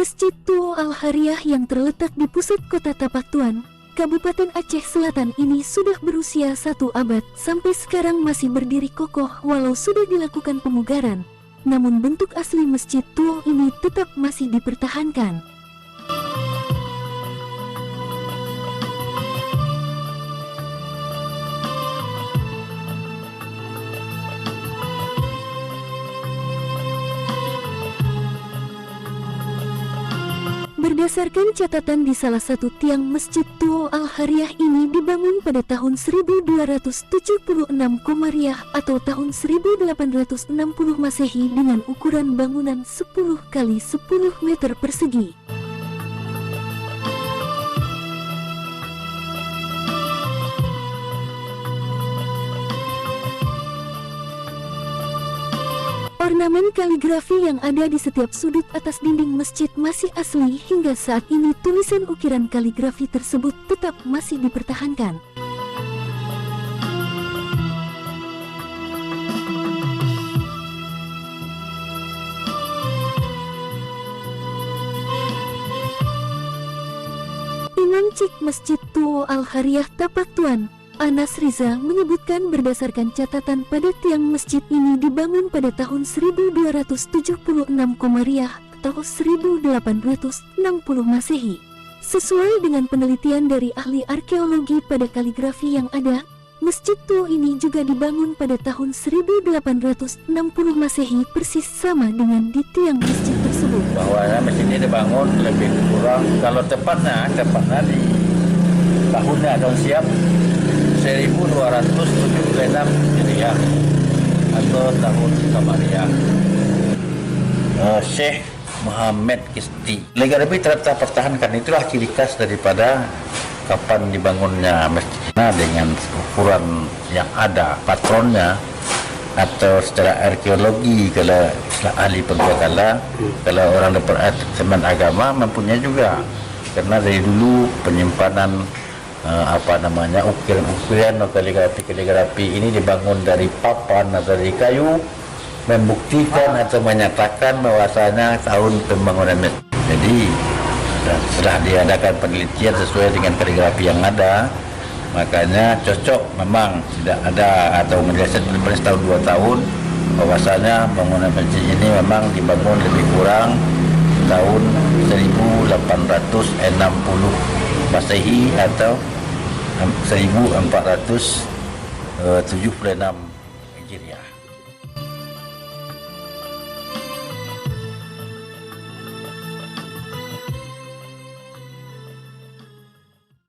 Masjid Tua Al-Hariyah yang terletak di pusat kota Tapak Tuan, Kabupaten Aceh Selatan ini sudah berusia 1 abad, sampai sekarang masih berdiri kokoh walau sudah dilakukan pemugaran. Namun bentuk asli Masjid Tua ini tetap masih dipertahankan. Berdasarkan catatan di salah satu tiang, Masjid Tua Al-Hariyah ini dibangun pada tahun 1276 Komariah atau tahun 1860 Masehi dengan ukuran bangunan 10 kali 10 meter persegi. Ornamen kaligrafi yang ada di setiap sudut atas dinding masjid masih asli hingga saat ini. Tulisan ukiran kaligrafi tersebut tetap masih dipertahankan. Imam Cik Masjid Tua Al-Hariyah Tapak Tuan, Anas Riza, menyebutkan berdasarkan catatan pada tiang masjid ini dibangun pada tahun 1276 Komariah atau 1860 Masehi. Sesuai dengan penelitian dari ahli arkeologi pada kaligrafi yang ada, Masjid Tua ini juga dibangun pada tahun 1860 Masehi, persis sama dengan di tiang masjid tersebut. Bahwa masjid ini dibangun lebih kurang, kalau tepatnya di tahunnya tahun siap 1276 Hijriah atau tahun Komariah. Syekh Muhammad Kisti. Kaligrafi tetap pertahankan, itulah ciri khas daripada kapan dibangunnya masjid. Nah, dengan ukuran yang ada, patronnya atau secara arkeologi, kalau ahli penggala, kalau orang departemen agama mempunyai juga, karena dari dulu penyimpanan ukiran-ukiran atau kaligrafi ini dibangun dari papan atau dari kayu, membuktikan atau menyatakan bahwasanya tahun pembangunan masjid. Jadi setelah diadakan penelitian sesuai dengan kaligrafi yang ada, makanya cocok, memang tidak ada atau menjelaskan pada setahun 2 tahun bahwasanya bangunan masjid ini memang dibangun lebih kurang tahun 1860 Masehi atau 1476 Hijriah.